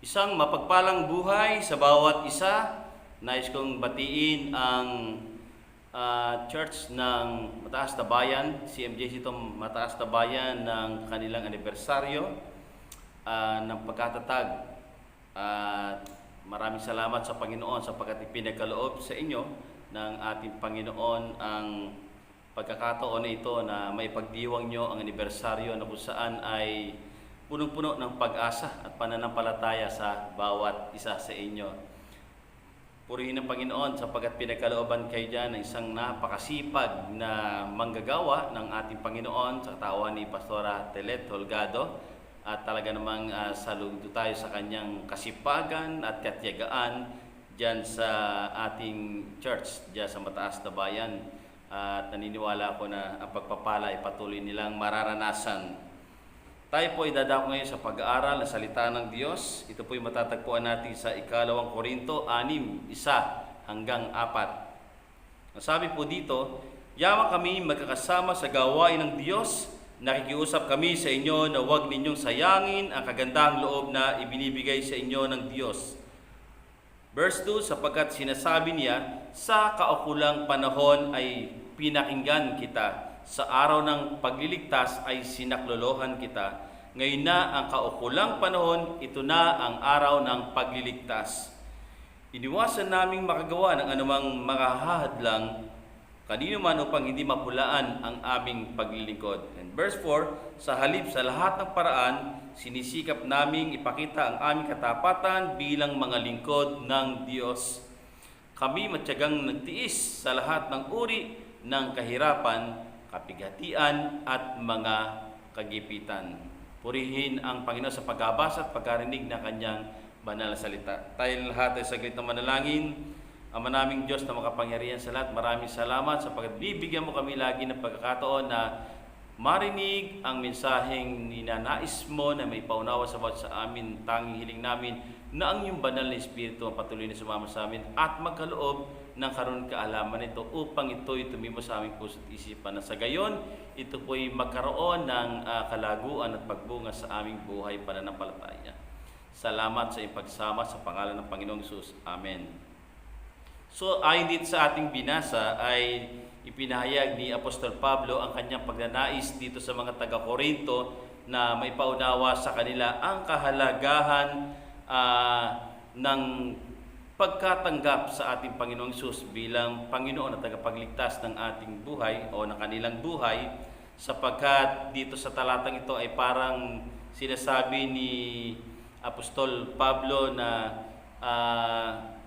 Isang mapagpalang buhay sa bawat isa. Nais kong batiin ang church ng Mataas na Bayan, CMJC itong Mataas na Bayan ng kanilang anibersaryo ng pagkatatag. At maraming salamat sa Panginoon sapagkat ipinagkaloob sa inyo ng ating Panginoon ang pagkakataon na ito na may pagdiwang nyo ang anibersaryo na kung saan ay punong-puno ng pag-asa at pananampalataya sa bawat isa sa inyo. Purihin ang Panginoon sapagkat pinagkalooban kayo dyan ng isang napakasipag na manggagawa ng ating Panginoon sa katawan ni Pastora Telet Holgado. At talaga namang saludo tayo sa kanyang kasipagan at katiyagaan dyan sa ating church, dyan sa Mataas na Bayan. At naniniwala ako na ang pagpapala ay patuloy nilang mararanasan. Tayo po ay dadako ngayon sa pag-aaral na salita ng Diyos. Ito po ay matatagpuan natin sa 2 Korinto 6:1-4. Ang sabi po dito, yaman kami magkakasama sa gawain ng Diyos. Nakikiusap kami sa inyo na huwag ninyong sayangin ang kagandahang loob na ibinibigay sa inyo ng Diyos. Verse 2, sapagkat sinasabi niya, sa kaukulang panahon ay pinakinggan kita. Sa araw ng pagliligtas ay sinaklolohan kita. Ngayon na ang kaukulang panahon, ito na ang araw ng pagliligtas. Iniwasan naming makagawa ng anumang makahahadlang kanino man upang hindi mapulaan ang aming paglilingkod. And verse 4, sa halip sa lahat ng paraan, sinisikap naming ipakita ang aming katapatan bilang mga lingkod ng Diyos. Kami matyagang nagtiis sa lahat ng uri ng kahirapan, kapighatian at mga kagipitan. Purihin ang Panginoon sa pagbabasa at pagkarinig na kanyang banal na salita. Tayo lahat ay saglit na manalangin. Ama naming Diyos na makapangyarihan sa lahat, maraming salamat sapagkat bibigyan mo kami lagi ng pagkakataon na marinig ang mensaheng ninanais mo na may paunawa sa bawat sa amin. Tanging hiling namin na ang iyong banal na Espiritu ang patuloy na sumama sa amin at magkaloob ng karon kaalaman nito upang ito'y tumimo sa aming puso at isipan na sa gayon, ito po'y magkaroon ng kalaguan at pagbunga sa aming buhay pananampalataya. Salamat sa iyong pagsama sa pangalan ng Panginoong Hesus. Amen. So, ayon dito sa ating binasa ay ipinahayag ni Apostol Pablo ang kanyang pagnanais dito sa mga taga-Korinto na maipaunawa sa kanila ang kahalagahan ng pagkatanggap sa ating Panginoong Hesus bilang Panginoon at tagapagligtas ng ating buhay o ng kanilang buhay, sapagkat dito sa talatang ito ay parang sinasabi ni Apostol Pablo na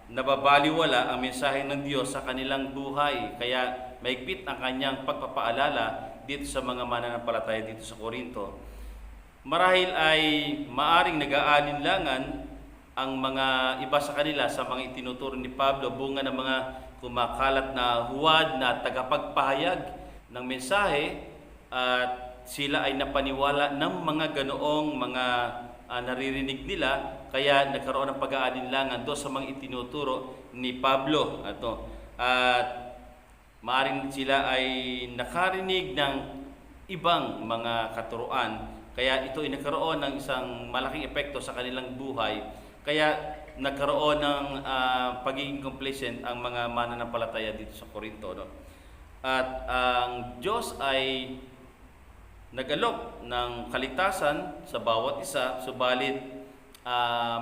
nababaliwala ang mensahe ng Diyos sa kanilang buhay. Kaya maigpit ang kanyang pagpapaalala dito sa mga mananampalataya dito sa Korinto. Marahil ay maaring nag-aalinlangan ang mga iba sa kanila sa mga itinuturo ni Pablo, bunga ng mga kumakalat na huwad na tagapagpahayag ng mensahe, at sila ay napaniwala ng mga ganoong mga naririnig nila, kaya nagkaroon ng pag-aalinlangan doon sa mga itinuturo ni Pablo. At maaring sila ay nakarinig ng ibang mga katuruan, kaya ito ay nagkaroon ng isang malaking epekto sa kanilang buhay. Kaya nagkaroon ng pagiging complacent ang mga mananampalataya dito sa Korinto. At ang Diyos ay nag-alok ng kaligtasan sa bawat isa, subalit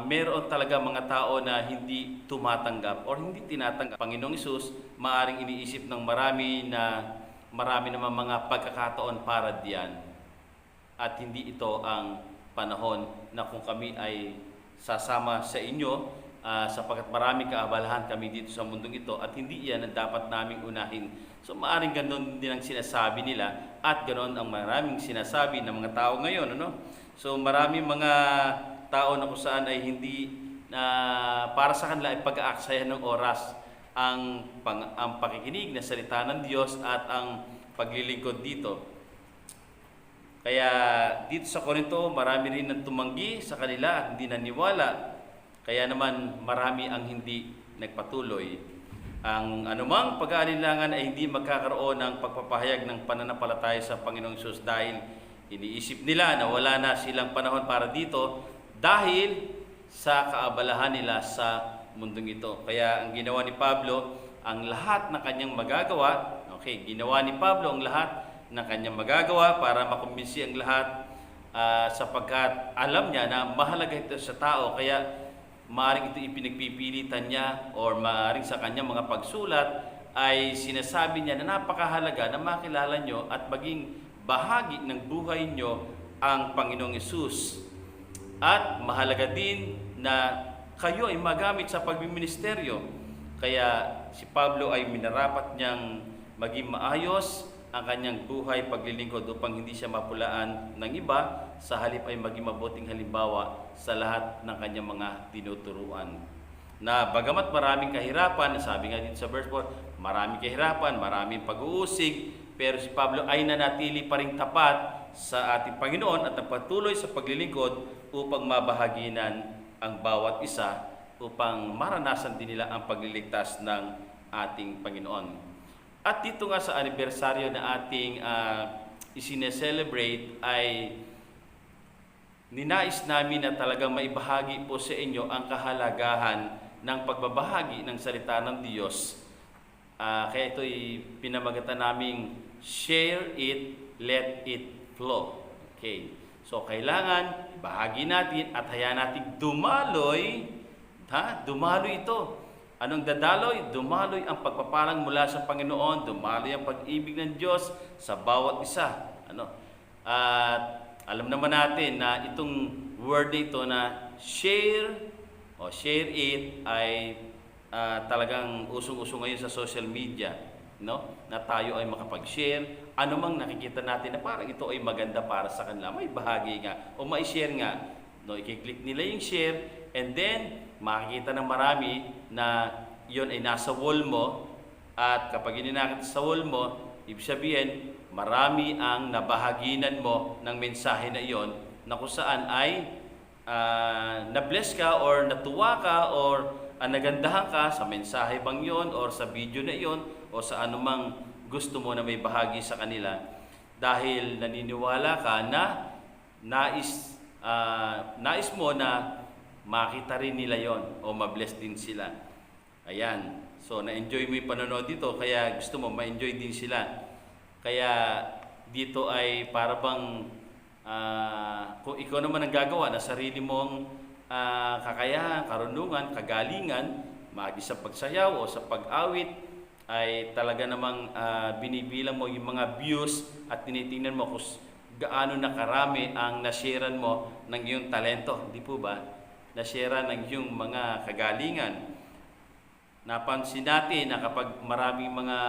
meron talaga mga tao na hindi tumatanggap o hindi tinatanggap. Panginoong Hesus, maaring iniisip ng marami naman mga pagkakataon para diyan. At hindi ito ang panahon na kung kami ay sasama sa inyo, sapagkat maraming kaabalahan kami dito sa mundong ito at hindi yan ang dapat naming unahin. So maaring ganoon din ang sinasabi nila at ganoon ang maraming sinasabi ng mga tao ngayon. So maraming mga tao na kung saan ay hindi para sa kanila ay pag-aaksayan ng oras ang pakikinig na salita ng Diyos at ang paglilingkod dito. Kaya dito sa Korinto, marami rin ang tumanggi sa kanila at hindi naniwala. Kaya naman marami ang hindi nagpatuloy. Ang anumang pag-aalinlangan ay hindi magkakaroon ng pagpapahayag ng pananampalataya sa Panginoong Hesus dahil iniisip nila na wala na silang panahon para dito dahil sa kaabalahan nila sa mundong ito. Kaya ang ginawa ni Pablo, ang lahat na kanyang magagawa, okay, ginawa ni Pablo ang lahat na kanyang magagawa para makumbinsi ang lahat, sapagkat alam niya na mahalaga ito sa tao, kaya maaaring ito ipinagpipilitan niya or maaaring sa kanyang mga pagsulat ay sinasabi niya na napakahalaga na makilala nyo at maging bahagi ng buhay nyo ang Panginoong Hesus. At mahalaga din na kayo ay magamit sa pagmiministeryo. Kaya si Pablo ay minarapat niyang maging maayos ang kanyang buhay paglilingkod upang hindi siya mapulaan ng iba, sa halip ay maging mabuting halimbawa sa lahat ng kanyang mga tinuturuan. Na bagamat maraming kahirapan, sabi nga dito sa verse 4, maraming kahirapan, maraming pag-uusig, pero si Pablo ay nanatili pa rin tapat sa ating Panginoon at nagpatuloy sa paglilingkod upang mabahaginan ang bawat isa, upang maranasan din nila ang pagliligtas ng ating Panginoon. At dito nga sa anibersaryo na ating isineselebrate ay ninais namin na talagang maibahagi po sa inyo ang kahalagahan ng pagbabahagi ng salita ng Diyos. Kaya ito ay pinamagatan naming share it, let it flow. Okay. So kailangan bahagi natin at hayaan natin dumaloy, dumaloy ito. Anong dadaloy? Dumaloy ang pagpapalang mula sa Panginoon, dumaloy ang pag-ibig ng Diyos sa bawat isa. At alam naman natin na itong word ito na share o share it ay talagang usong-usong ngayon sa social media, no? Na tayo ay makapag-share anumang nakikita natin na parang ito ay maganda para sa kanila, may bahagi nga o mai-share nga, no? I-click nila yung share, and then makikita ng marami na yon ay nasa wall mo, at kapag ininakit sa wall mo, ibig sabihin marami ang nabahaginan mo ng mensahe na iyon, na kung saan ay na-bless ka or natuwa ka or nagandahan ka sa mensahe bang yon or sa video na iyon o sa anumang gusto mo na may bahagi sa kanila, dahil naniniwala ka na nais mo na makita rin nila yon o ma-bless din sila. Ayan. So, na-enjoy mo yung panonood dito, kaya gusto mo ma-enjoy din sila. Kaya dito ay para bang kung ikaw naman ang gagawa na sarili mong kakayahan, karunungan, kagalingan, magi sa pagsayaw o sa pag-awit, ay talaga namang binibilang mo yung mga views at tinitingnan mo kung gaano na karami ang nasharean mo ng iyong talento. Di po ba? Nasharean ng iyong mga kagalingan. Napansin natin na kapag maraming mga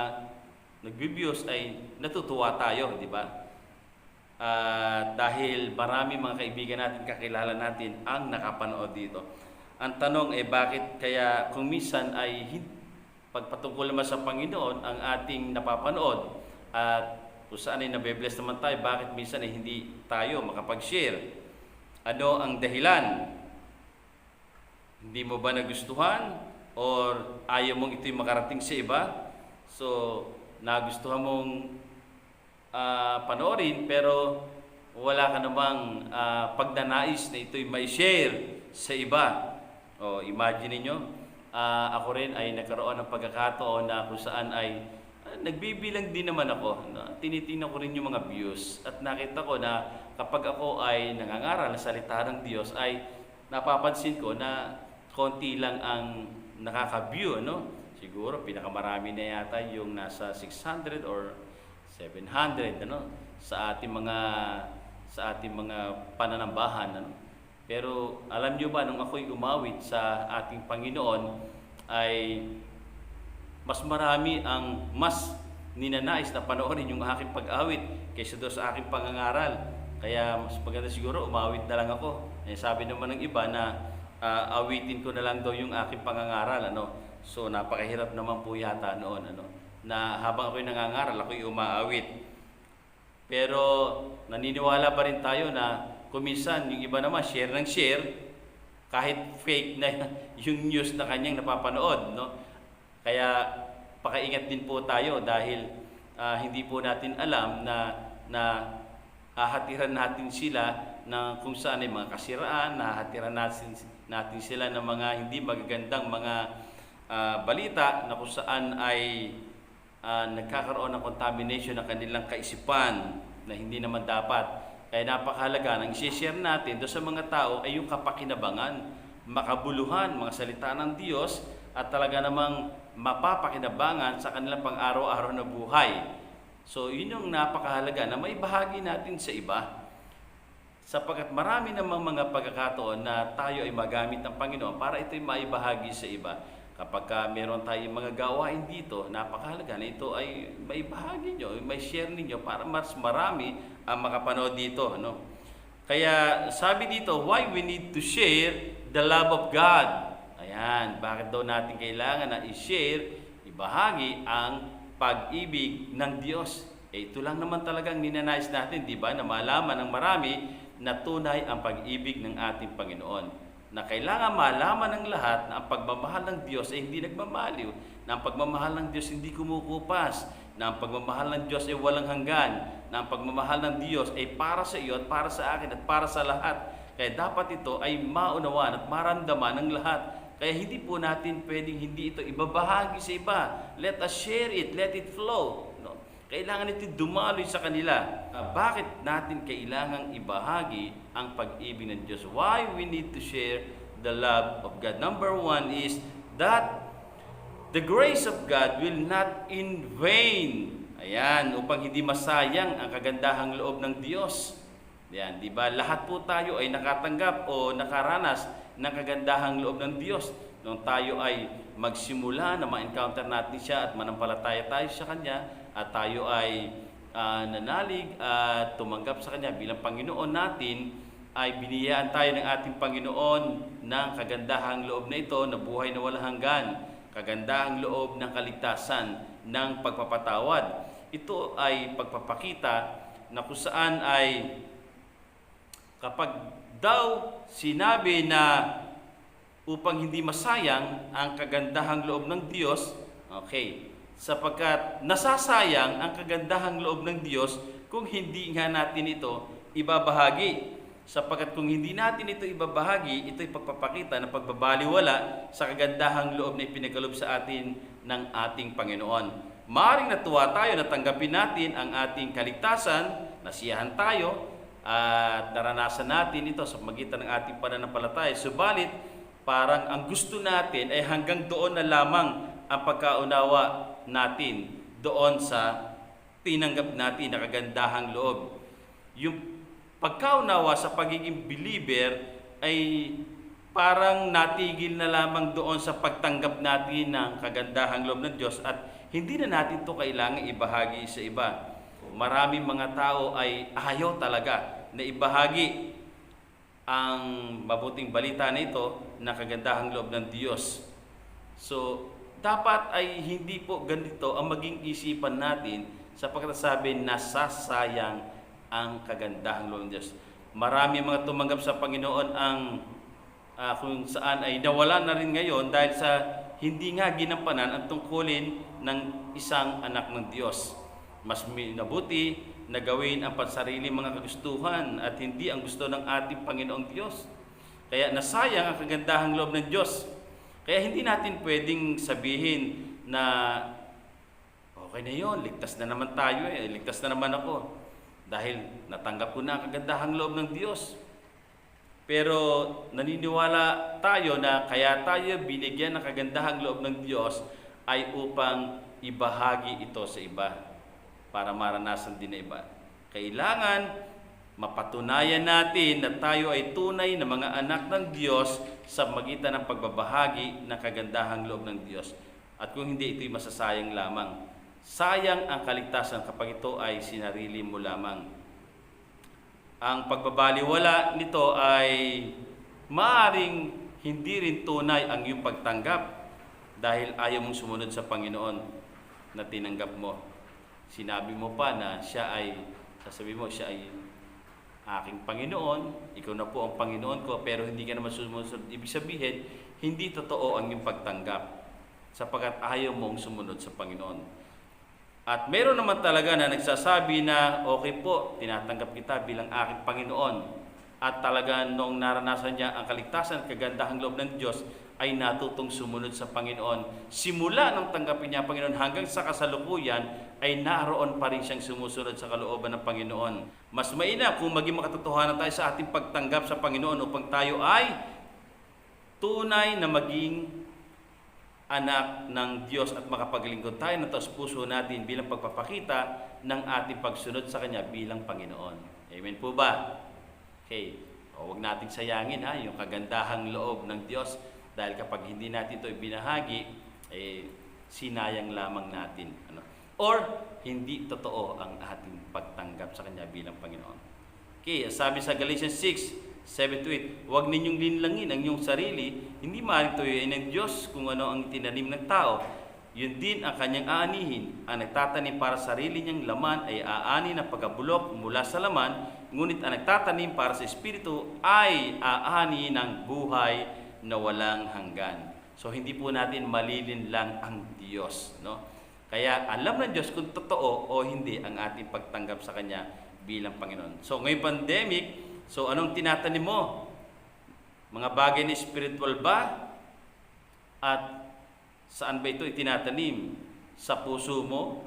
nag-views ay natutuwa tayo, di ba? Dahil marami mga kaibigan natin, kakilala natin ang nakapanood dito. Ang tanong ay bakit kaya kung minsan ay pagpatungkol naman sa Panginoon ang ating napapanood at kung saan ay nabe-bless naman tayo, bakit minsan ay hindi tayo makapag-share? Ano ang dahilan? Hindi mo ba nagustuhan or ayaw mong ito'y makarating sa iba? So, nagustuhan mong panoorin pero wala ka namang pagnanais na ito'y may share sa iba. O imagine niyo, ako rin ay nagkaroon ng pagkakataon na kung saan ay nagbibilang din naman ako. Tinitingnan ko rin yung mga views at nakita ko na kapag ako ay nangangaral na salita ng Diyos ay napapansin ko na konti lang ang nakaka-view, no? Siguro pinakamarami na yata yung nasa 600 or 700, ano, sa ating mga pananambahan, ano. Pero alam niyo ba, nung ako'y umawit sa ating Panginoon ay mas marami ang mas ninanais na panoorin yung aking pag-awit kaysa doon sa aking pangangaral. Kaya mas maganda siguro umawit na lang ako. Sabi naman ng iba na awitin ko na lang daw yung aking pangangaral, ano. So napakahirap naman po yata noon, ano, na habang ako'y nangangaral, ako'y umaawit. Pero naniniwala pa rin tayo na kuminsan yung iba naman share ng share kahit fake na yung news na kanyang napapanood, no. Kaya pakaingat din po tayo dahil hindi po natin alam na hahatiran natin sila na kung saan ay mga kasiraan, nahatiran natin sila ng mga hindi magagandang mga balita na kung saan ay nagkakaroon ng contamination ng kanilang kaisipan na hindi naman dapat. Kaya napakahalaga nang i-share natin doon sa mga tao ay yung kapakinabangan, makabuluhan, mga salita ng Diyos at talaga namang mapapakinabangan sa kanilang pang-araw-araw na buhay. So yun yung napakahalaga na maibahagi natin sa iba. Sapagkat marami namang mga pagkakataon na tayo ay magamit ng Panginoon para ito'y maibahagi sa iba. Kapag meron tayong mga gawain dito, napakahalaga na ito ay maibahagi nyo, may share ninyo para mas marami ang makapanood dito. Ano? Kaya sabi dito, why we need to share the love of God. Ayan, bakit daw natin kailangan na i-share, ibahagi ang pag-ibig ng Diyos. Ito lang naman talagang ninanais natin, di ba? Na malaman ng marami na tunay ang pag-ibig ng ating Panginoon. Na kailangan malaman ng lahat na ang pagmamahal ng Diyos ay hindi nagmamaliw, na ang pagmamahal ng Diyos hindi kumukupas, na ang pagmamahal ng Diyos ay walang hanggan, na ang pagmamahal ng Diyos ay para sa iyo at para sa akin at para sa lahat. Kaya dapat ito ay maunawaan at maramdaman ng lahat. Kaya hindi po natin pwedeng hindi ito ibabahagi sa iba. Let us share it, let it flow. No? Kailangan ito dumaloy sa kanila. Bakit natin kailangang ibahagi ang pag-ibig ng Diyos? Why we need to share the love of God? Number one is that the grace of God will not in vain. Ayan, upang hindi masayang ang kagandahang loob ng Diyos. Yan, di ba? Lahat po tayo ay nakatanggap o nakaranas ng kagandahang loob ng Diyos. Nung tayo ay magsimula na ma-encounter natin siya at manampalataya tayo sa Kanya at tayo ay nanalig at tumanggap sa Kanya bilang Panginoon natin, ay biniyayaan tayo ng ating Panginoon ng kagandahang loob na ito na buhay na walang hanggan, kagandahang loob ng kaligtasan, ng pagpapatawad. Ito ay pagpapakita na kung saan ay kapag daw sinabi na upang hindi masayang ang kagandahang loob ng Diyos, okay, sapagkat nasasayang ang kagandahang loob ng Diyos kung hindi nga natin ito ibabahagi. Sapagkat kung hindi natin ito ibabahagi, ito'y pagpapakita ng pagbabaliwala sa kagandahang loob na ipinagkaloob sa atin ng ating Panginoon. Maaaring natuwa tayo na tanggapin natin ang ating kaligtasan, nasiyahan tayo, at naranasan natin ito sa magitan ng ating pananampalataya. Subalit, parang ang gusto natin ay hanggang doon na lamang ang pagkaunawa natin doon sa tinanggap natin na kagandahang loob. Yung pagkaunawa sa pagiging believer ay parang natigil na lamang doon sa pagtanggap natin ng kagandahang loob ng Diyos at hindi na natin ito kailangan ibahagi sa iba. Maraming mga tao ay ayaw talaga na ibahagi ang mabuting balita na ito na kagandahang loob ng Diyos. So, dapat ay hindi po ganito ang maging isipan natin sapagkat sabi nasasayang ang kagandahang loob ng Diyos. Marami mga tumanggap sa Panginoon ang kung saan ay nawala na rin ngayon dahil sa hindi nga ginampanan ang tungkulin ng isang anak ng Diyos. Mas minabuti na gawin ang pansarili mga kagustuhan at hindi ang gusto ng ating Panginoong Diyos. Kaya nasayang ang kagandahang loob ng Diyos. Kaya hindi natin pwedeng sabihin na okay na yon, ligtas na naman tayo ligtas na naman ako. Dahil natanggap ko na ang kagandahang loob ng Diyos. Pero naniniwala tayo na kaya tayo binigyan ng kagandahang loob ng Diyos ay upang ibahagi ito sa iba para maranasan din na iba. Kailangan mapatunayan natin na tayo ay tunay na mga anak ng Diyos sa magitan ng pagbabahagi ng kagandahang loob ng Diyos. At kung hindi, ito'y masasayang lamang. Sayang ang kaligtasan kapag ito ay sinarili mo lamang. Ang pagbabaliwala nito ay maaaring hindi rin tunay ang iyong pagtanggap dahil ayaw mong sumunod sa Panginoon na tinanggap mo. Sinabi mo pa na sasabi mo siya ay aking Panginoon, ikaw na po ang Panginoon ko, pero hindi ka naman sumunod. Ibig sabihin, hindi totoo ang iyong pagtanggap sapagkat ayaw mong sumunod sa Panginoon. At meron naman talaga na nagsasabi na okay po, tinatanggap kita bilang aking Panginoon. at talaga noong naranasan niya ang kaligtasan at kagandahang loob ng Diyos, ay natutong sumunod sa Panginoon. Simula nung tanggapin niya ang Panginoon hanggang sa kasalukuyan, ay naroon pa rin siyang sumusunod sa kalooban ng Panginoon. Mas mainam kung maging makatotohanan tayo sa ating pagtanggap sa Panginoon upang tayo ay tunay na maging anak ng Diyos at makapaglingkod tayo ng taos puso natin bilang pagpapakita ng ating pagsunod sa Kanya bilang Panginoon. Amen po ba? Okay. Huwag nating sayangin yung kagandahang loob ng Diyos, dahil kapag hindi natin ito ibinahagi, sinayang lamang natin. Or hindi totoo ang ating pagtanggap sa Kanya bilang Panginoon. Okay, sabi sa Galatians 6:7-8, huwag ninyong linlangin ang inyong sarili, hindi maaaring tuyuin ng Diyos kung ano ang tinanim ng tao. Yun din ang kanyang aanihin. Ang nagtatanim para sa sarili niyang laman ay aani ng pagkabulok mula sa laman, ngunit ang nagtatanim para sa Espiritu ay aani ng buhay na walang hanggan. So hindi po natin malilinlang ang Diyos, no? Kaya alam ng Diyos kung totoo o hindi ang ating pagtanggap sa Kanya bilang Panginoon. So ngayong pandemic, so anong tinatanim mo? Mga bagay na spiritual ba? At saan ba ito itinatanim? Sa puso mo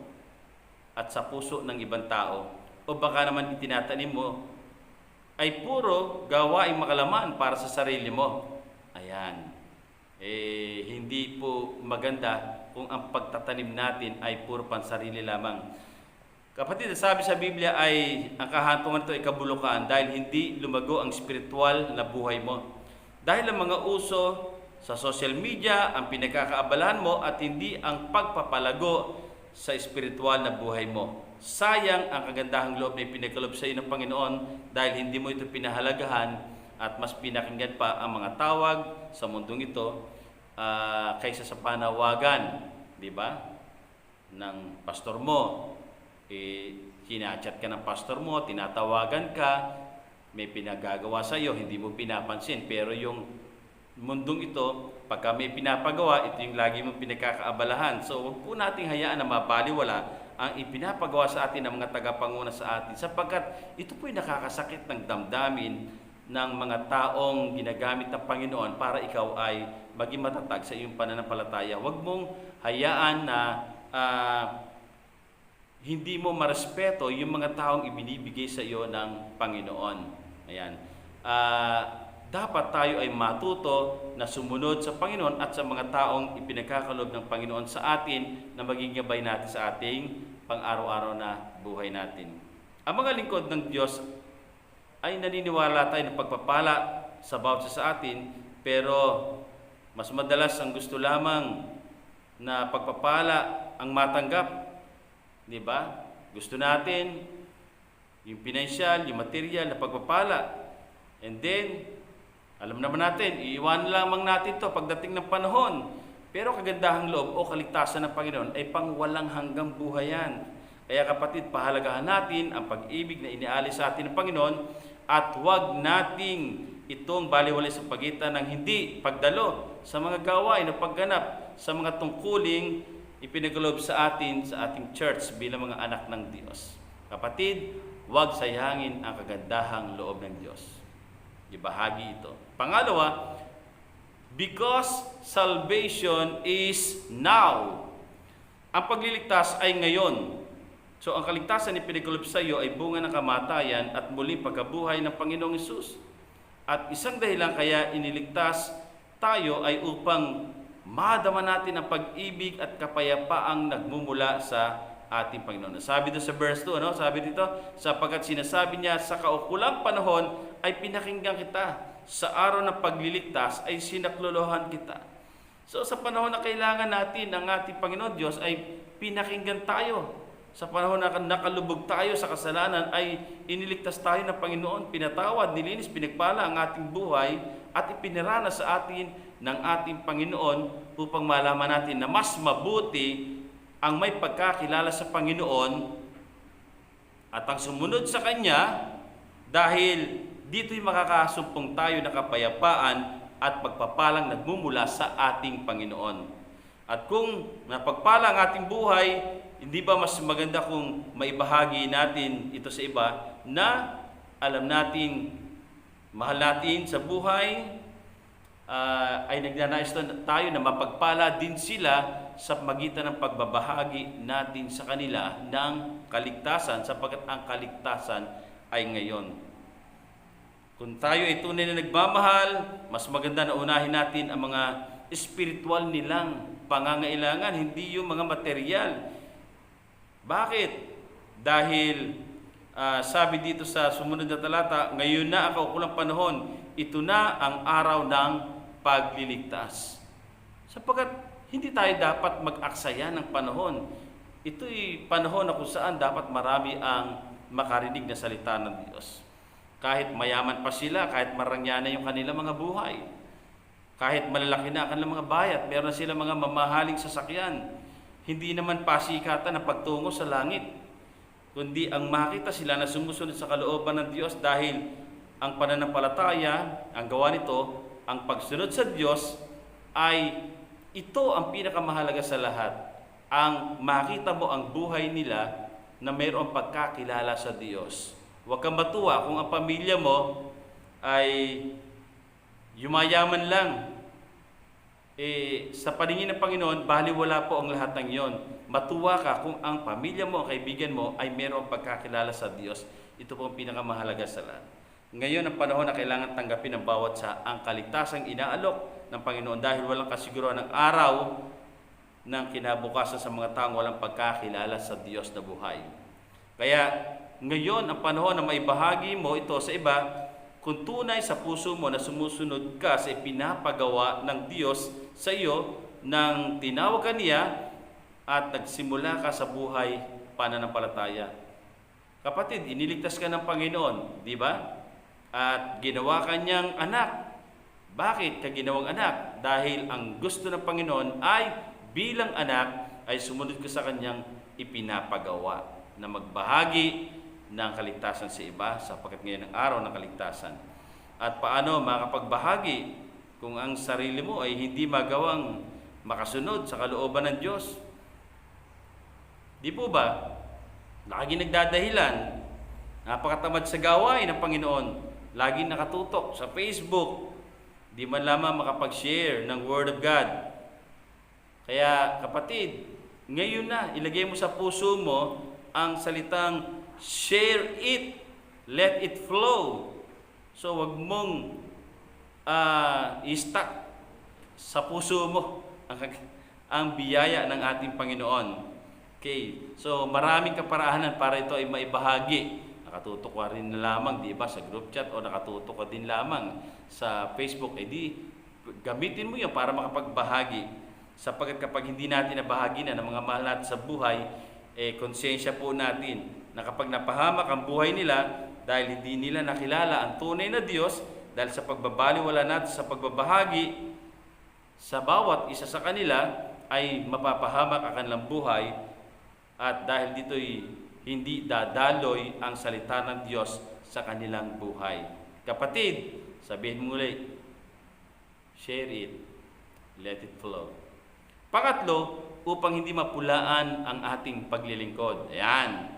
at sa puso ng ibang tao? O baka naman itinatanim mo ay puro gawaing makalaman para sa sarili mo? Ayan. Hindi po maganda kung ang pagtatanim natin ay puro pansarili lamang. Kapatid, sabi sa Biblia ay ang kahantungan ito ay kabulukan dahil hindi lumago ang spiritual na buhay mo. Dahil ang mga uso sa social media ang pinagkakaabalahan mo at hindi ang pagpapalago sa spiritual na buhay mo. Sayang ang kagandahang loob na ipinagkaloob sa iyo ng Panginoon dahil hindi mo ito pinahalagahan at mas pinakinggan pa ang mga tawag sa mundong ito kaysa sa panawagan, di ba? Ng pastor mo. Kinachat ka ng pastor mo, tinatawagan ka, may pinagagawa sa iyo, hindi mo pinapansin. Pero yung mundong ito, pagka may pinapagawa, ito yung lagi mong pinagkakaabalahan. So, huwag po nating hayaan na mabaliwala ang ipinapagawa sa atin ng mga tagapanguna sa atin, sapagkat ito po yung nakakasakit ng damdamin ng mga taong ginagamit ng Panginoon para ikaw ay maging matatag sa iyong pananampalataya. Huwag mong hayaan na hindi mo marespeto yung mga taong ibinibigay sa iyo ng Panginoon. Ayan. Dapat tayo ay matuto na sumunod sa Panginoon at sa mga taong ipinagkakalob ng Panginoon sa atin na maging gabay natin sa ating pang-araw-araw na buhay natin. Ang mga lingkod ng Diyos ay naniniwala tayo ng pagpapala sa bawat isa sa atin, pero mas madalas ang gusto lamang na pagpapala ang matanggap. Di ba? Gusto natin yung pinansyal, yung material na pagpapala. And then, alam naman natin, iiwan lamang natin to pagdating ng panahon. Pero kagandahang loob o kaligtasan ng Panginoon ay pang walang hanggang buhay yan. Kaya kapatid, pahalagahan natin ang pag-ibig na iniaalis sa atin ng Panginoon at huwag nating itong baliwalay sa pagitan ng hindi pagdalo sa mga gawain o pagganap sa mga tungkuling ipinagkaloob sa atin sa ating church bilang mga anak ng Diyos. Kapatid, huwag sayangin ang kagandahang loob ng Diyos. Ibahagi ito. Pangalawa, because salvation is now. Ang pagliligtas ay ngayon. So ang kaligtasan ni pinagkaloob sa iyo ay bunga ng kamatayan at muling pagkabuhay ng Panginoong Hesus. At isang dahilan kaya iniligtas tayo ay upang madama natin ang pag-ibig at kapayapaang nagmumula sa ating Panginoon. Sabi doon sa verse 2, sabi dito, sapagkat sinasabi niya sa kaukulang panahon ay pinakinggan kita. Sa araw ng pagliligtas ay sinaklolohan kita. So sa panahon na kailangan natin ang ating Panginoon Diyos ay pinakinggan tayo. Sa panahon na nakalubog tayo sa kasalanan ay iniligtas tayo ng Panginoon, pinatawad, nilinis, pinagpala ang ating buhay at ipinirana sa atin ng ating Panginoon upang malaman natin na mas mabuti ang may pagkakilala sa Panginoon at ang sumunod sa Kanya dahil dito'y makakasumpong tayo ng kapayapaan at pagpapalang nagmumula sa ating Panginoon. At kung napagpala ang ating buhay, hindi ba mas maganda kung maibahagi natin ito sa iba na alam natin Mahal natin sa buhay, ay nagnanais tayo na mapagpala din sila sa magitan ng pagbabahagi natin sa kanila ng kaligtasan, sapagkat ang kaligtasan ay ngayon. Kung tayo ay tunay na nagmamahal, mas maganda na unahin natin ang mga espiritual nilang pangangailangan, hindi yung mga material. Bakit? Dahil sabi dito sa sumunod na talata, ngayon na ang kaukulang panahon, ito na ang araw ng pagliligtas. Sapagkat hindi tayo dapat mag-aksaya ng panahon. Ito'y panahon na kung saan dapat marami ang makarinig na salita ng Diyos. Kahit mayaman pa sila, kahit marangya na yung kanilang mga buhay, kahit malalaki na ang kanilang mga bayat, meron na sila mga mamahaling sasakyan, hindi naman pasikatan ang pagtungo sa langit, kundi ang makita sila na sumusunod sa kalooban ng Diyos, dahil ang pananampalataya, ang gawa nito, ang pagsunod sa Diyos, ay ito ang pinakamahalaga sa lahat. Ang makita mo ang buhay nila na mayroong pagkakilala sa Diyos. Huwag kang matuwa kung ang pamilya mo ay yumayaman lang. Sa paningin ng Panginoon, baliwala po ang lahat ng iyon. Matuwa ka kung ang pamilya mo, kaibigan mo, ay mayroong pagkakilala sa Diyos. Ito po ang pinakamahalaga sa lahat. Ngayon ang panahon na kailangan tanggapin ng bawat sa ang kaligtasang inaalok ng Panginoon, dahil walang kasiguruhan ng araw ng kinabukasan sa mga taong walang pagkakilala sa Diyos na buhay. Kaya ngayon ang panahon na maibahagi mo ito sa iba, kung tunay sa puso mo na sumusunod ka sa ipinapagawa ng Diyos sa iyo nang tinawag ka niya at nagsimula ka sa buhay pananampalataya. Kapatid, iniligtas ka ng Panginoon, di ba? At ginawa ka niyang anak. Bakit ka ginawang anak? Dahil ang gusto ng Panginoon ay bilang anak ay sumunod ka sa kanyang ipinapagawa na magbahagi ng kaligtasan sa iba, sapagkat ngayon ang araw ng kaligtasan. At paano makapagbahagi kung ang sarili mo ay hindi magawang makasunod sa kalooban ng Diyos? Di po ba? Lagi nagdadahilan, napakatamad sa gawain ng Panginoon, lagi nakatutok sa Facebook, di man lamang makapag-share ng Word of God. Kaya kapatid, ngayon na, ilagay mo sa puso mo ang salitang share it, let it flow. So wag mong i-stuck sa puso mo ang biyaya ng ating Panginoon. Okay, so maraming kaparaanan para ito ay maibahagi. Nakatutok ka rin lamang, di ba, sa group chat, o nakatutok ka din lamang sa Facebook, di gamitin mo yan para makapagbahagi. Sapagkat kapag hindi natin nabahagi na ng mga mahal natin sa buhay, konsensya po natin na kapag napahamak ang buhay nila dahil hindi nila nakilala ang tunay na Diyos, dahil sa pagbabaliwala natin sa pagbabahagi sa bawat isa sa kanila, ay mapapahamak ang kanilang buhay, at dahil dito'y hindi dadaloy ang salita ng Diyos sa kanilang buhay. Kapatid, sabihin mo muli, share it, let it flow. Pangatlo, upang hindi mapulaan ang ating paglilingkod. Ayan.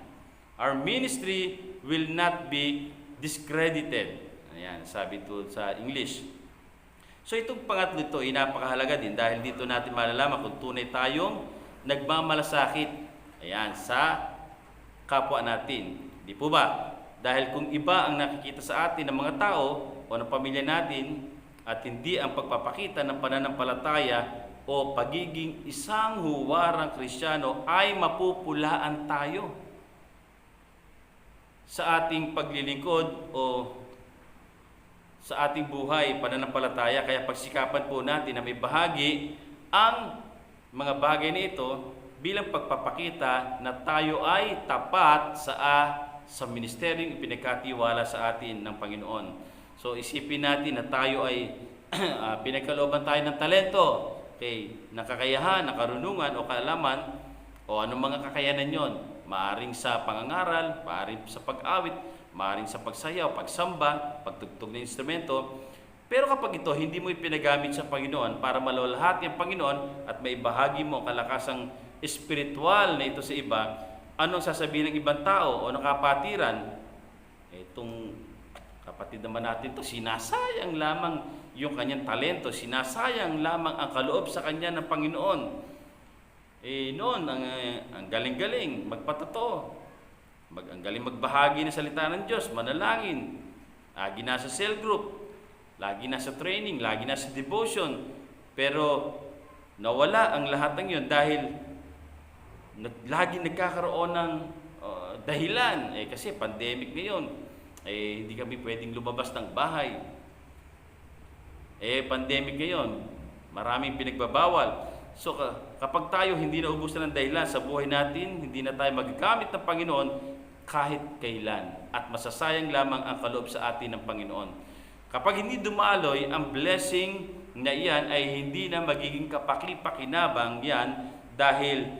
Our ministry will not be discredited. Ayan, sabi ito sa English. So itong pangatlo ito ay napakahalaga din, dahil dito natin malalaman kung tunay tayong nagmamalasakit, ayan, sa kapwa natin. Di po ba? Dahil kung iba ang nakikita sa atin ng mga tao o ng pamilya natin, at hindi ang pagpapakita ng pananampalataya o pagiging isang huwarang Kristiyano, ay mapupulaan tayo sa ating paglilingkod o sa ating buhay pananampalataya. Kaya pagsikapan po natin na may bahagi ang mga bagay na ito bilang pagpapakita na tayo ay tapat sa ministeryong ipinagkatiwala sa atin ng Panginoon. So isipin natin na tayo ay pinagkalooban tayo ng talento, ng kakayahan, ng karunungan o kaalaman, o anong mga kakayanan yon. Maaring sa pangangaral, maaring sa pag-awit, maaring sa pagsayaw, pagsamba, pagtugtog ng instrumento. Pero kapag ito hindi mo ipinagamit sa Panginoon para maluwalhati ang Panginoon at maibahagi mo ang kalakasang espiritual na ito sa iba, anong sasabihin ng ibang tao o ng kapatiran? Itong kapatid naman natin to, sinasayang lamang yung kanyang talento, sinasayang lamang ang kaloob sa kanya ng Panginoon. Noon, ang galing-galing, magpatotoo, ang galing magbahagi ng salita ng Diyos, manalangin, lagi nasa cell group, lagi nasa training, lagi nasa devotion, pero nawala ang lahat ng yun dahil lagi nagkakaroon ng dahilan. Kasi pandemic ngayon, hindi kami pwedeng lumabas ng bahay. Pandemic ngayon, maraming pinagbabawal. So kapag tayo hindi naubusan ng dahilan sa buhay natin, hindi na tayo magagamit ng Panginoon kahit kailan, at masasayang lamang ang kaloob sa atin ng Panginoon. Kapag hindi dumaloy, ang blessing na iyan ay hindi na magiging kapaki-pakinabang yan dahil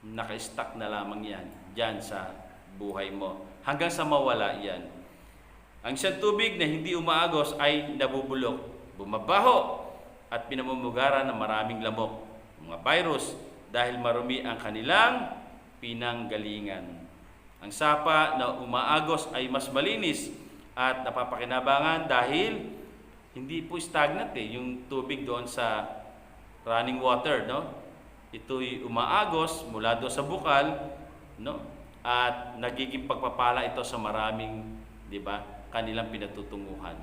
naka-stuck na lamang yan dyan sa buhay mo hanggang sa mawala yan. Ang isang tubig na hindi umaagos ay nabubulok, bumabaho, at pinamumugaran ng maraming lamok, mga virus, dahil marumi ang kanilang pinanggalingan. Ang sapa na umaagos ay mas malinis at napapakinabangan dahil hindi po stagnant yung tubig doon sa running water, no? Ito'y umaagos mula doon sa bukal, no? At nagiging pagpapala ito sa maraming, di ba, kanilang pinatutunguhan.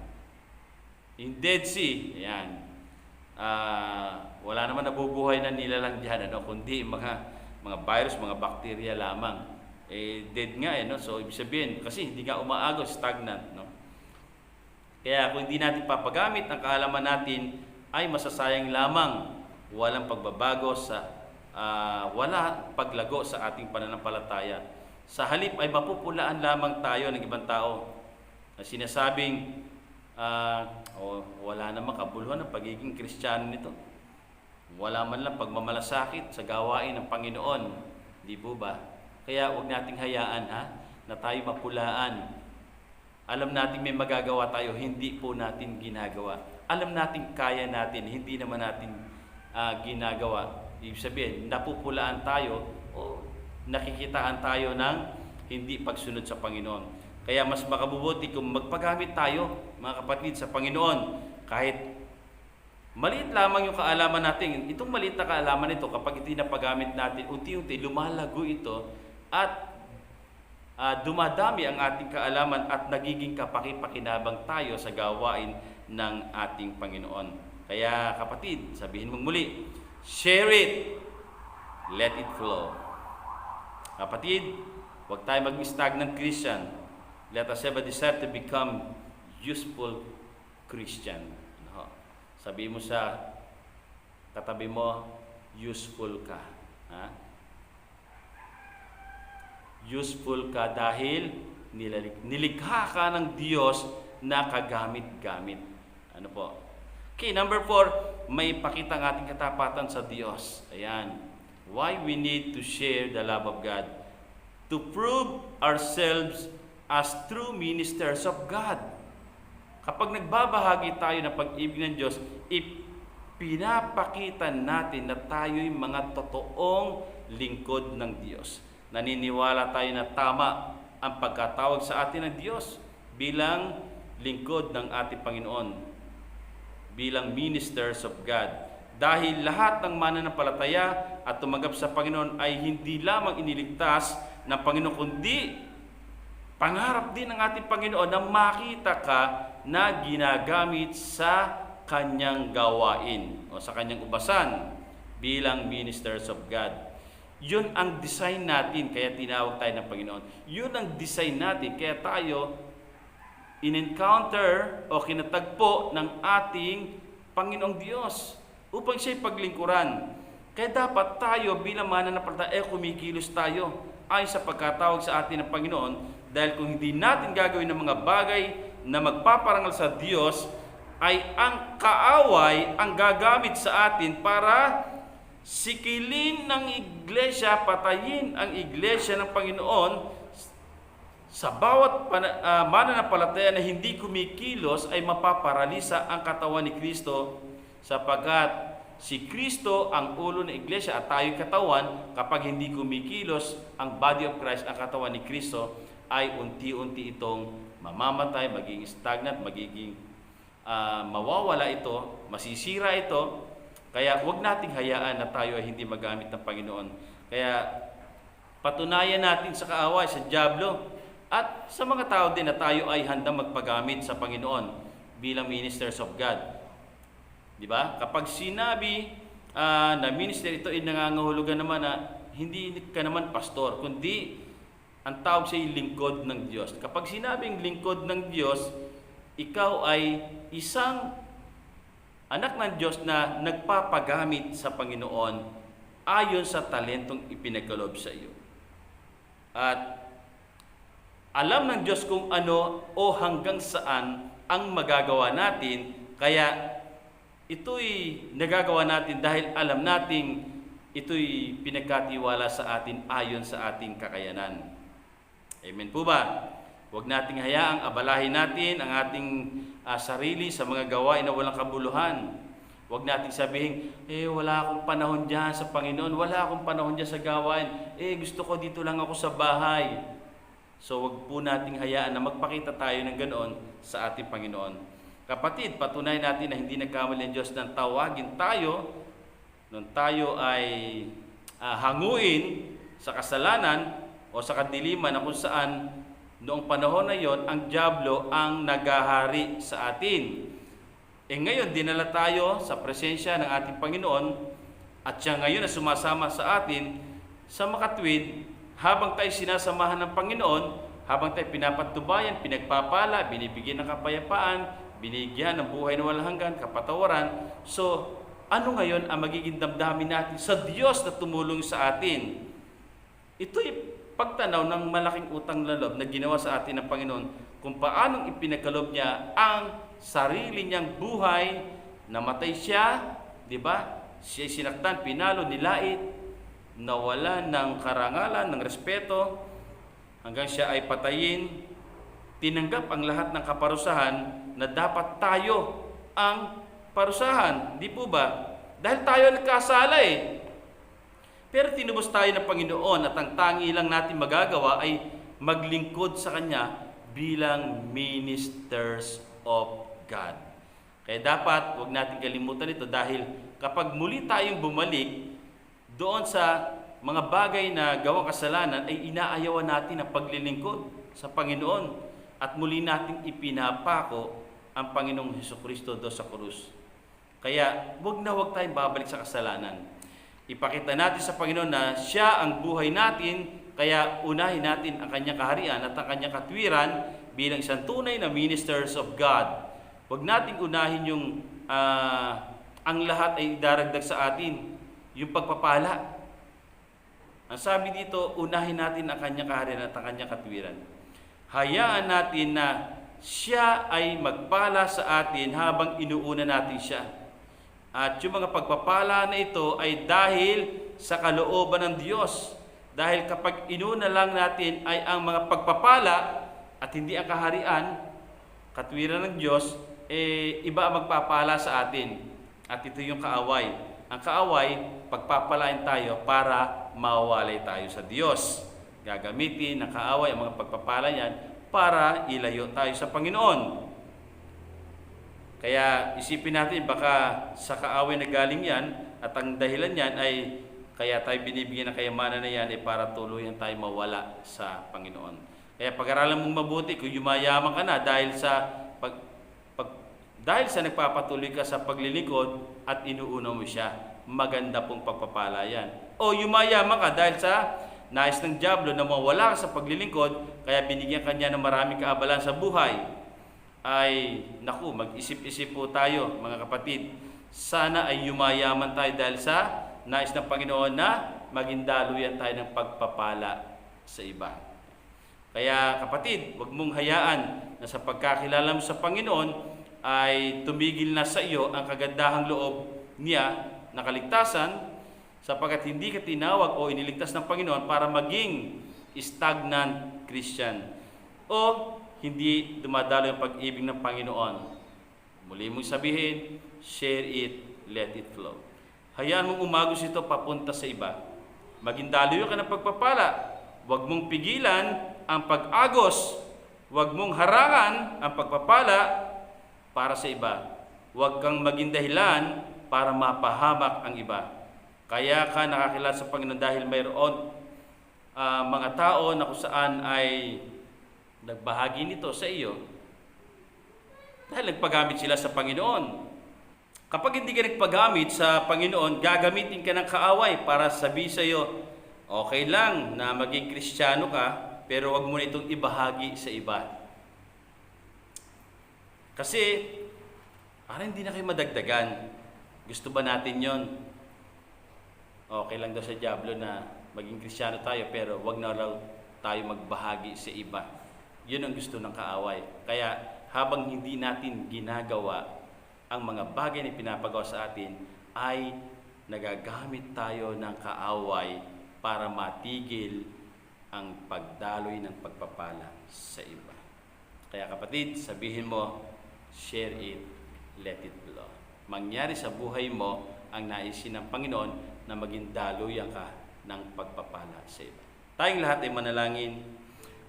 Yung Dead Sea, ayan, wala naman nabubuhay na nilalang diyan, kundi mga virus, mga bacteria lamang. Dead nga, no? So ibig sabihin, kasi hindi nga umaagos, stagnant, no? Kaya kung hindi natin papagamit ang kaalaman natin, ay masasayang lamang, walang pagbabago wala paglago sa ating pananampalataya. Sa halip ay mapupulaan lamang tayo ng ibang tao na sinasabing wala namang kabuluhan ng pagiging Kristiyano nito. Wala man lang pagmamalasakit sa gawain ng Panginoon. Di po ba? Kaya huwag nating hayaan na tayo mapulaan. Alam natin may magagawa tayo, hindi po natin ginagawa. Alam natin kaya natin, hindi naman natin ginagawa. Ibig sabihin, napupulaan tayo o nakikitaan tayo ng hindi pagsunod sa Panginoon. Kaya mas makabubuti kung magpagamit tayo, mga kapatid, sa Panginoon. Kahit maliit lamang yung kaalaman natin, itong maliit na kaalaman ito, kapag ito napagamit natin, unti-unti lumalago ito at dumadami ang ating kaalaman at nagiging kapaki-pakinabang tayo sa gawain ng ating Panginoon. Kaya kapatid, sabihin mong muli, share it, let it flow. Kapatid, huwag tayo mag-stagnant Christian. Let us have a desire to become useful Christian. Sabihin mo sa katabi mo, useful ka. Useful ka dahil nilikha ka ng Diyos na kagamit-gamit. Ano po? Okay, number 4, may pakita ang ating katapatan sa Diyos. Ayan. Why we need to share the love of God. To prove ourselves as true ministers of God. Kapag nagbabahagi tayo ng pag-ibig ng Diyos, ipinapakita natin na tayo'y mga totoong lingkod ng Diyos. Naniniwala tayo na tama ang pagkatawag sa atin ng Diyos bilang lingkod ng ating Panginoon, bilang ministers of God. Dahil lahat ng mananampalataya at tumanggap sa Panginoon ay hindi lamang iniligtas ng Panginoon, kundi pangarap din ng ating Panginoon na makita ka na ginagamit sa kanyang gawain o sa kanyang ubasan bilang ministers of God. Yun ang design natin, kaya tinawag tayo ng Panginoon. Yun ang design natin, kaya tayo in-encounter o kinatagpo ng ating Panginoong Diyos upang siya'y paglingkuran. Kaya dapat tayo bilang mananampalataya, kumikilos tayo ayon sa pagkatawag sa atin ng Panginoon, dahil kung hindi natin gagawin ng mga bagay na magpaparangal sa Diyos, ay ang kaaway ang gagamit sa atin para sikilin ng iglesia, patayin ang iglesia ng Panginoon. Sa bawat mananampalataya na hindi kumikilos ay mapaparalisa ang katawan ni Kristo, sapagkat si Kristo ang ulo ng iglesia at tayo'y katawan. Kapag hindi kumikilos ang body of Christ, ang katawan ni Kristo, ay unti-unti itong mamamatay, magiging stagnant, magiging mawawala ito, masisira ito. Kaya huwag nating hayaan na tayo ay hindi magamit ng Panginoon. Kaya patunayan natin sa kaaway, sa dyablo, at sa mga tao din na tayo ay handang magpagamit sa Panginoon bilang ministers of God. Di ba? Kapag sinabi na minister, ito ay nangangahulugan naman na hindi ka naman pastor, kundi ang tawag sa lingkod ng Diyos. Kapag sinabing lingkod ng Diyos, ikaw ay isang anak ng Diyos na nagpapagamit sa Panginoon ayon sa talentong ipinagkaloob sa iyo. At alam ng Diyos kung ano o hanggang saan ang magagawa natin, kaya ito'y nagagawa natin dahil alam nating ito'y pinagkatiwala sa atin ayon sa ating kakayanan. Amen po ba? Huwag nating hayaang abalahin natin ang ating sarili sa mga gawain na walang kabuluhan. Huwag nating sabihin, wala akong panahon dyan sa Panginoon, wala akong panahon dyan sa gawain, gusto ko dito lang ako sa bahay. So huwag po nating hayaan na magpakita tayo ng ganoon sa ating Panginoon. Kapatid, patunay natin na hindi nagkamali ang Diyos nang tawagin tayo nung tayo ay hanguin sa kasalanan o sa kadiliman na kung saan noong panahon na yon ang dyablo ang nagahari sa atin. Ngayon, dinala tayo sa presensya ng ating Panginoon at siya ngayon na sumasama sa atin sa makatwid habang tayo sinasamahan ng Panginoon, habang tayo pinapatubayan, pinagpapala, binibigyan ng kapayapaan, binigyan ng buhay na walang hanggan, kapatawaran. So, ano ngayon ang magiging damdamin natin sa Diyos na tumulong sa atin? Ito'y pagtanaw ng malaking utang na loob na ginawa sa atin ng Panginoon kung paanong ipinagkaloob niya ang sarili niyang buhay, namatay siya, di ba? Siya sinaktan, pinalo, nilait, nawala ng karangalan, ng respeto, hanggang siya ay patayin, tinanggap ang lahat ng kaparusahan na dapat tayo ang parusahan. Di po ba? Dahil tayo nagkasala Pero tinubos tayo ng Panginoon at ang tangi lang natin magagawa ay maglingkod sa Kanya bilang ministers of God. Kaya dapat huwag natin kalimutan ito dahil kapag muli tayong bumalik doon sa mga bagay na gawang kasalanan ay inaayawan natin ang paglilingkod sa Panginoon at muli nating ipinapako ang Panginoong Hesukristo doon sa krus. Kaya huwag na huwag tayong babalik sa kasalanan. Ipakita natin sa Panginoon na siya ang buhay natin, kaya unahin natin ang kanyang kaharian at ang kanyang katwiran bilang isang tunay na ministers of God. Huwag nating unahin yung ang lahat ay daragdag sa atin, yung pagpapala. Ang sabi dito, unahin natin ang kanyang kaharian at ang kanyang katwiran. Hayaan natin na siya ay magpala sa atin habang inuuna natin siya. At yung mga pagpapala na ito ay dahil sa kalooban ng Diyos. Dahil kapag inuna lang natin ay ang mga pagpapala at hindi ang kaharian, katwiran ng Diyos, iba ang magpapala sa atin. At ito yung kaaway. Ang kaaway, pagpapalain tayo para mawalay tayo sa Diyos. Gagamitin ng kaaway ang mga pagpapala niyan para ilayo tayo sa Panginoon. Kaya isipin natin baka sa kaaway na galing yan at ang dahilan yan ay kaya tayo binibigyan ng kayamanan na yan ay para tuluyan tayo mawala sa Panginoon. Kaya pag-aralan mong mabuti kung yumayaman ka na dahil sa nagpapatuloy ka sa paglilingkod at inuuna mo siya, maganda pong pagpapala yan. O yumayaman ka dahil sa nais ng dyablo na mawala ka sa paglilingkod kaya binigyan ka niya ng maraming kaabalan sa buhay, ay naku, mag-isip-isip po tayo mga kapatid. Sana ay yumayaman tayo dahil sa nais ng Panginoon na maging daluyan tayo ng pagpapala sa iba. Kaya kapatid, huwag mong hayaan na sa pagkakilala mo sa Panginoon ay tumigil na sa iyo ang kagandahang loob niya na kaligtasan sapagkat hindi ka tinawag o iniligtas ng Panginoon para maging stagnant Christian o hindi dumadalo yung pag-ibig ng Panginoon. Muli mong sabihin, share it, let it flow. Hayaan mong umagos ito papunta sa iba. Maging daloy ka ng pagpapala. Huwag mong pigilan ang pag-agos Huwag mong harangan ang pagpapala para sa iba. Huwag kang maging dahilan para mapahamak ang iba. Kaya ka nakakilala sa Panginoon dahil mayroon mga tao na kung saan ay nagbahagi nito sa iyo dahil nagpagamit sila sa Panginoon. Kapag hindi ka nagpagamit sa Panginoon, gagamitin ka ng kaaway para sabihin sa iyo, okay lang na maging Kristiyano ka, pero wag mo na itong ibahagi sa iba. Kasi, parang hindi na kayo madagdagan. Gusto ba natin yon? Okay lang daw sa Diablo na maging Kristiyano tayo, pero wag na raw tayo magbahagi sa iba. Yun ang gusto ng kaaway. Kaya, habang hindi natin ginagawa ang mga bagay na pinapagawa sa atin, ay nagagamit tayo ng kaaway para matigil ang pagdaloy ng pagpapala sa iba. Kaya kapatid, sabihin mo, share it, let it flow. Mangyari sa buhay mo ang naisin ng Panginoon na maging daluyan ka ng pagpapala sa iba. Tayong lahat ay manalangin.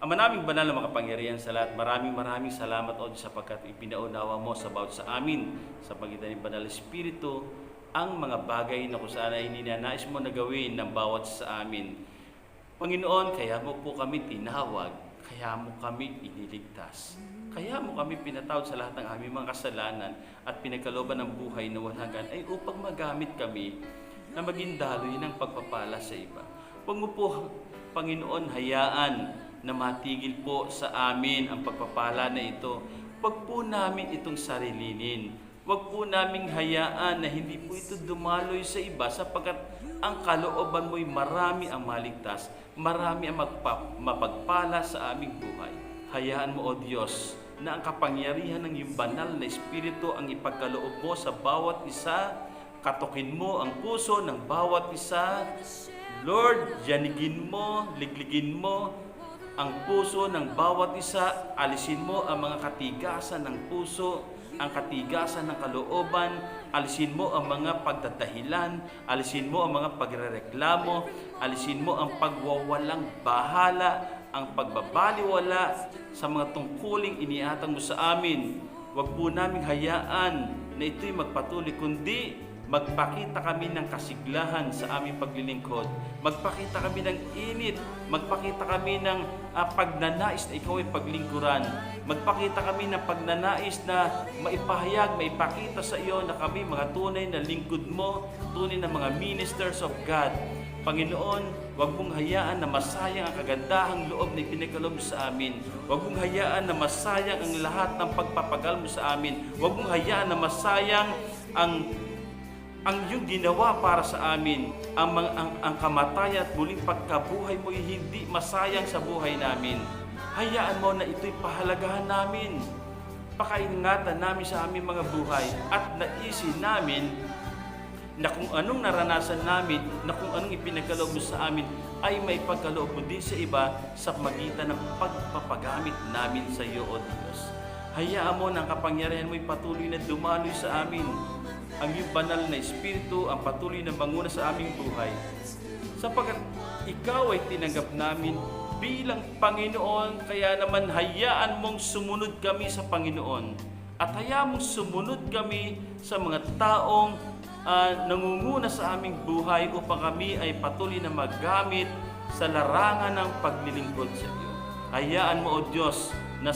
Ama naming banal na makapangyarihan sa lahat, maraming salamat o Diyos sapagkat ipinaunawa mo sa bawat sa amin sa pagitan ng Banal Espiritu ang mga bagay na kung saan ay ninanais mo na gawin ng bawat sa amin. Panginoon, kaya mo po kami tinawag, kaya mo kami iniligtas, kaya mo kami pinatawad sa lahat ng aming mga kasalanan at pinagkalooban ng buhay na walang hanggan ay upang magamit kami na maging daloy ng pagpapala sa iba. Huwag mo po, Panginoon, hayaan na matigil po sa amin ang pagpapala na ito. Huwag po namin itong sarilinin. Huwag po naming hayaan na hindi po ito dumaloy sa iba sapagkat ang kalooban mo'y marami ang maligtas, marami ang mapagpala sa aming buhay. Hayaan mo, O Diyos, na ang kapangyarihan ng iyong banal na Espiritu ang ipagkaloob mo sa bawat isa. Katukin mo ang puso ng bawat isa. Lord, yanigin mo, ligligin mo ang puso ng bawat isa. Alisin mo ang mga katigasan ng puso, ang katigasan ng kalooban. Alisin mo ang mga pagdadahilan, alisin mo ang mga pagrereklamo, alisin mo ang pagwawalang bahala, ang pagbabaliwala sa mga tungkuling iniatang mo sa amin. Huwag po naming hayaan na ito'y magpatuloy, kundi magpakita kami ng kasiglahan sa aming paglilingkod. Magpakita kami ng init. Magpakita kami ng pagnanais na ikaw ay paglingkuran. Magpakita kami ng pagnanais na maipahayag, maipakita sa iyo na kami mga tunay na lingkod mo, tunay na mga ministers of God. Panginoon, huwag mong hayaan na masayang ang kagandahang loob na ipinagkaloob sa amin. Huwag mong hayaan na masayang ang lahat ng pagpapagal mo sa amin. Huwag mong hayaan na masayang ang iyong ginawa para sa amin, ang kamatayan at muling pagkabuhay mo ay hindi masayang sa buhay namin. Hayaan mo na ito'y pahalagahan namin. Pakaingatan namin sa aming mga buhay at naisin namin na kung anong naranasan namin, na kung anong ipinagkaloob mo sa amin, ay may pagkaloob mo din sa iba sa magitan ng pagpapagamit namin sa iyo, O Diyos. Hayaan mo na ang kapangyarihan mo'y patuloy na dumaloy sa amin. Ang iyong banal na Espiritu ang patuloy na manguna sa aming buhay. Sapagkat ikaw ay tinanggap namin bilang Panginoon, kaya naman hayaan mong sumunod kami sa Panginoon. At hayaan mong sumunod kami sa mga taong nangunguna sa aming buhay upang kami ay patuloy na magamit sa larangan ng paglilingkod sa iyo. Hayaan mo, O Diyos, na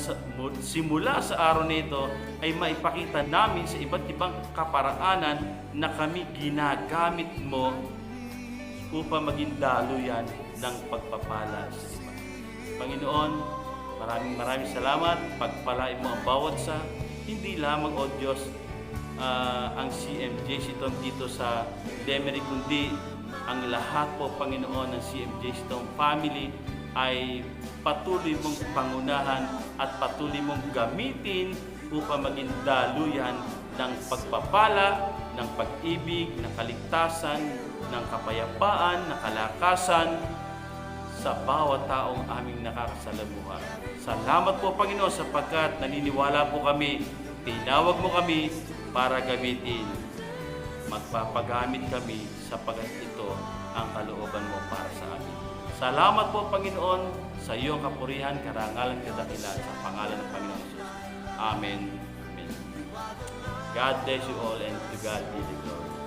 simula sa araw na ito ay maipakita namin sa iba't ibang kaparaanan na kami ginagamit mo upang maging daluyan ng pagpapala sa iba. Panginoon, maraming salamat. Pagpalain mo ang bawat sa hindi lamang, O Diyos, ang CMJC dito sa Lemery, kundi ang lahat po, Panginoon, ng CMJC family ay patuloy mong pangunahan at patuloy mong gamitin upang maging daluyan ng pagpapala, ng pag-ibig, ng kaligtasan, ng kapayapaan, ng kalakasan sa bawat taong aming nakakasalamuha. Salamat po, Panginoon, sapagkat naniniwala po kami, tinawag mo kami para gamitin. Magpapagamit kami sapagkat ito ang kalooban mo para sa amin. Salamat po, Panginoon, sa iyong kapurihan, karangalan, kadakilan, sa pangalan ng Panginoon Jesus. Amen. Amen. God bless you all and to God be the glory.